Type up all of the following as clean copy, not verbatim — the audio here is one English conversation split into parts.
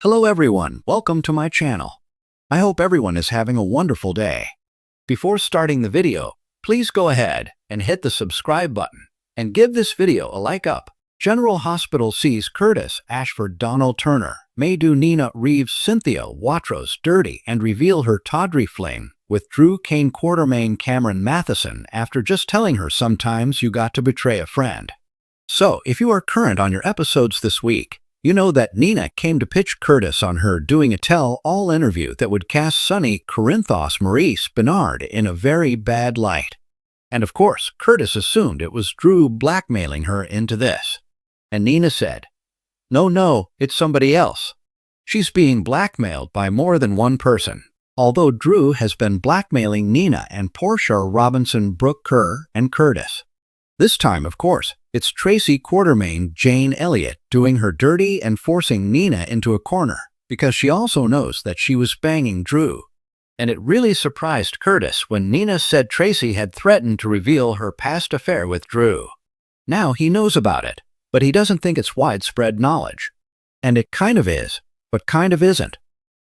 Hello everyone, welcome to my channel. I hope everyone is having a wonderful day. Before starting the video, please go ahead and hit the subscribe button and give this video a like up. General Hospital sees Curtis Ashford Donald Turner may do Nina Reeves Cynthia Watros dirty and reveal her tawdry flame with Drew Kane Quartermain Cameron Matheson after just telling her sometimes you got to betray a friend. So, if you are current on your episodes this week, you know that Nina came to pitch Curtis on her doing a tell-all interview that would cast Sonny Corinthos Maurice Bernard in a very bad light. And of course, Curtis assumed it was Drew blackmailing her into this. And Nina said, No, it's somebody else. She's being blackmailed by more than one person. Although Drew has been blackmailing Nina and Portia Robinson, Brooke Kerr, and Curtis. This time, of course, it's Tracy Quartermain Jane Elliott doing her dirty and forcing Nina into a corner because she also knows that she was banging Drew. And it really surprised Curtis when Nina said Tracy had threatened to reveal her past affair with Drew. Now he knows about it, but he doesn't think it's widespread knowledge. And it kind of is, but kind of isn't.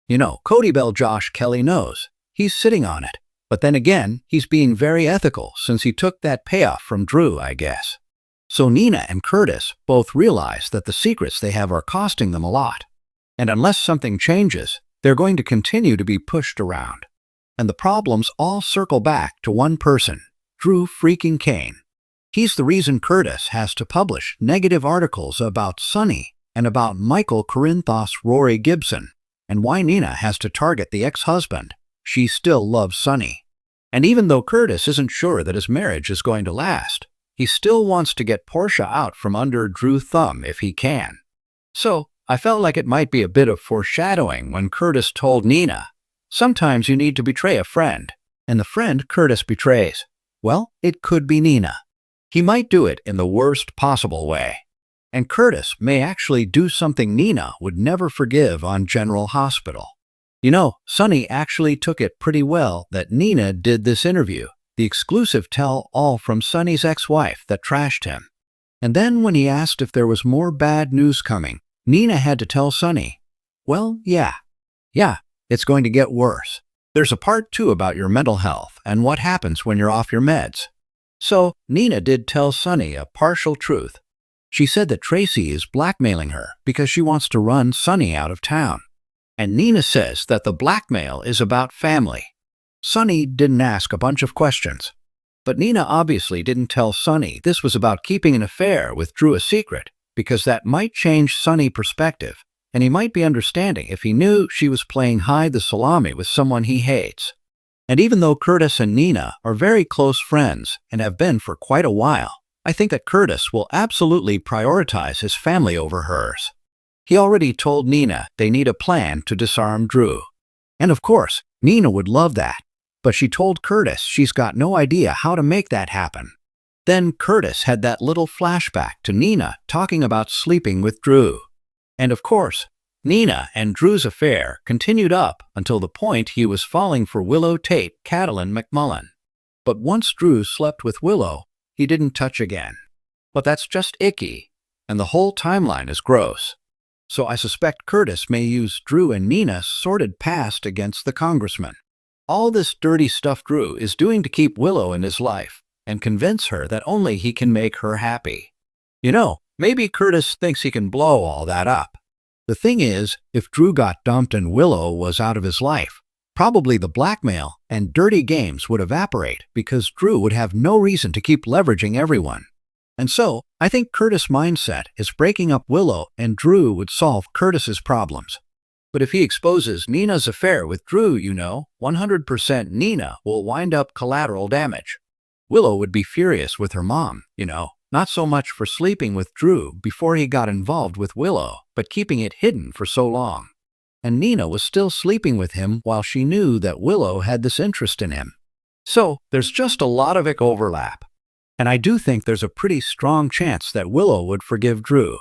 You know, Cody Bell Josh Kelly knows. He's sitting on it. But then again, he's being very ethical since he took that payoff from Drew, I guess. So Nina and Curtis both realize that the secrets they have are costing them a lot. And unless something changes, they're going to continue to be pushed around. And the problems all circle back to one person, Drew freaking Kane. He's the reason Curtis has to publish negative articles about Sonny and about Michael Corinthos Rory Gibson, and why Nina has to target the ex-husband. She still loves Sonny. And even though Curtis isn't sure that his marriage is going to last, he still wants to get Portia out from under Drew's thumb if he can. So, I felt like it might be a bit of foreshadowing when Curtis told Nina, sometimes you need to betray a friend, and the friend Curtis betrays, well, it could be Nina. He might do it in the worst possible way. And Curtis may actually do something Nina would never forgive on General Hospital. You know, Sonny actually took it pretty well that Nina did this interview, the exclusive tell-all from Sonny's ex-wife that trashed him. And then when he asked if there was more bad news coming, Nina had to tell Sonny, well, yeah, it's going to get worse. There's a part 2 about your mental health and what happens when you're off your meds. So, Nina did tell Sonny a partial truth. She said that Tracy is blackmailing her because she wants to run Sonny out of town. And Nina says that the blackmail is about family. Sonny didn't ask a bunch of questions. But Nina obviously didn't tell Sonny this was about keeping an affair with Drew a secret, because that might change Sonny's perspective, and he might be understanding if he knew she was playing hide the salami with someone he hates. And even though Curtis and Nina are very close friends and have been for quite a while, I think that Curtis will absolutely prioritize his family over hers. He already told Nina they need a plan to disarm Drew. And of course, Nina would love that. But she told Curtis she's got no idea how to make that happen. Then Curtis had that little flashback to Nina talking about sleeping with Drew. And of course, Nina and Drew's affair continued up until the point he was falling for Willow Tate Catalin McMullen. But once Drew slept with Willow, he didn't touch again. But that's just icky, and the whole timeline is gross. So I suspect Curtis may use Drew and Nina's sordid past against the congressman. All this dirty stuff Drew is doing to keep Willow in his life and convince her that only he can make her happy. You know, maybe Curtis thinks he can blow all that up. The thing is, if Drew got dumped and Willow was out of his life, probably the blackmail and dirty games would evaporate because Drew would have no reason to keep leveraging everyone. And so, I think Curtis' mindset is breaking up Willow and Drew would solve Curtis's problems. But if he exposes Nina's affair with Drew, 100% Nina will wind up collateral damage. Willow would be furious with her mom, not so much for sleeping with Drew before he got involved with Willow, but keeping it hidden for so long. And Nina was still sleeping with him while she knew that Willow had this interest in him. So, there's just a lot of overlap. And I do think there's a pretty strong chance that Willow would forgive Drew.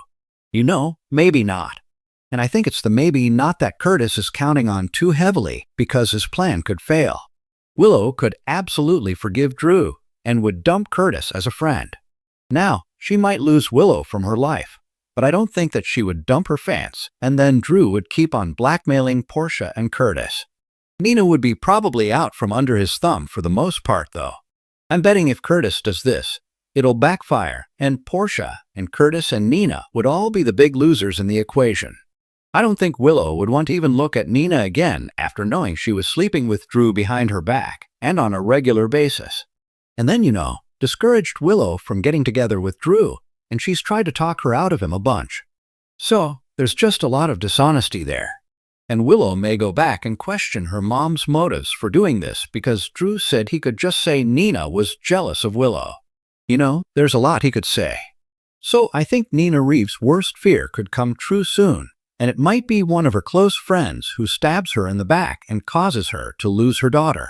Maybe not. And I think it's the maybe not that Curtis is counting on too heavily because his plan could fail. Willow could absolutely forgive Drew and would dump Curtis as a friend. Now, she might lose Willow from her life, but I don't think that she would dump her fans, and then Drew would keep on blackmailing Portia and Curtis. Nina would be probably out from under his thumb for the most part, though. I'm betting if Curtis does this, it'll backfire, and Portia and Curtis and Nina would all be the big losers in the equation. I don't think Willow would want to even look at Nina again after knowing she was sleeping with Drew behind her back and on a regular basis. And then, discouraged Willow from getting together with Drew, and she's tried to talk her out of him a bunch. So, there's just a lot of dishonesty there. And Willow may go back and question her mom's motives for doing this because Drew said he could just say Nina was jealous of Willow. There's a lot he could say. So I think Nina Reeves' worst fear could come true soon, and it might be one of her close friends who stabs her in the back and causes her to lose her daughter.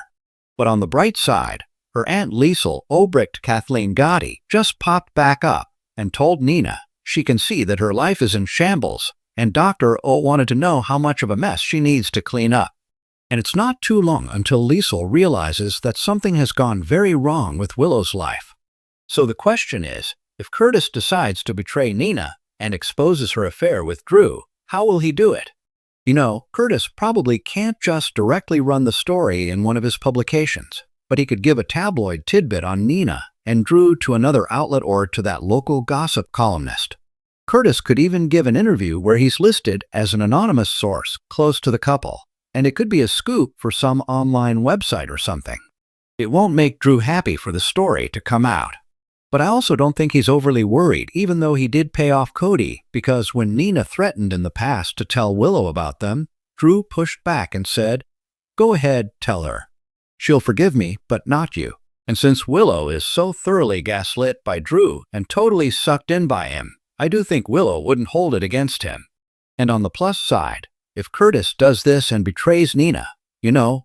But on the bright side, her Aunt Liesl Obrecht Kathleen Gotti just popped back up and told Nina she can see that her life is in shambles, and Dr. O wanted to know how much of a mess she needs to clean up. And it's not too long until Liesl realizes that something has gone very wrong with Willow's life. So the question is, if Curtis decides to betray Nina and exposes her affair with Drew, how will he do it? Curtis probably can't just directly run the story in one of his publications, but he could give a tabloid tidbit on Nina and Drew to another outlet or to that local gossip columnist. Curtis could even give an interview where he's listed as an anonymous source close to the couple, and it could be a scoop for some online website or something. It won't make Drew happy for the story to come out. But I also don't think he's overly worried, even though he did pay off Cody, because when Nina threatened in the past to tell Willow about them, Drew pushed back and said, "Go ahead, tell her. She'll forgive me, but not you." And since Willow is so thoroughly gaslit by Drew and totally sucked in by him, I do think Willow wouldn't hold it against him. And on the plus side, if Curtis does this and betrays Nina,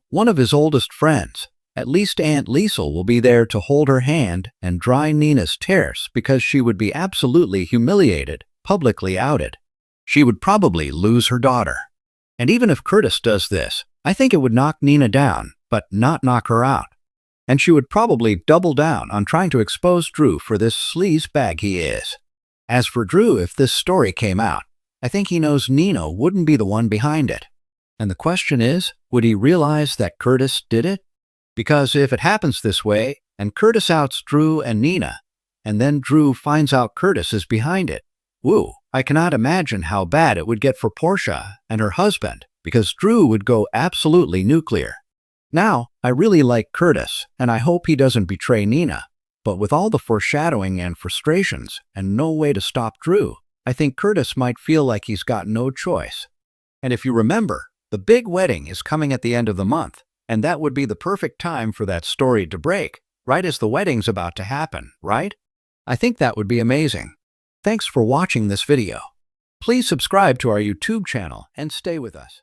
one of his oldest friends, at least Aunt Liesl will be there to hold her hand and dry Nina's tears because she would be absolutely humiliated, publicly outed. She would probably lose her daughter. And even if Curtis does this, I think it would knock Nina down, but not knock her out. And she would probably double down on trying to expose Drew for this sleazebag he is. As for Drew, if this story came out, I think he knows Nina wouldn't be the one behind it. And the question is, would he realize that Curtis did it? Because if it happens this way, and Curtis outs Drew and Nina, and then Drew finds out Curtis is behind it, I cannot imagine how bad it would get for Portia and her husband, because Drew would go absolutely nuclear. Now, I really like Curtis, and I hope he doesn't betray Nina, but with all the foreshadowing and frustrations and no way to stop Drew, I think Curtis might feel like he's got no choice. And if you remember, the big wedding is coming at the end of the month, and that would be the perfect time for that story to break, right as the wedding's about to happen, right? I think that would be amazing. Thanks for watching this video. Please subscribe to our YouTube channel and stay with us.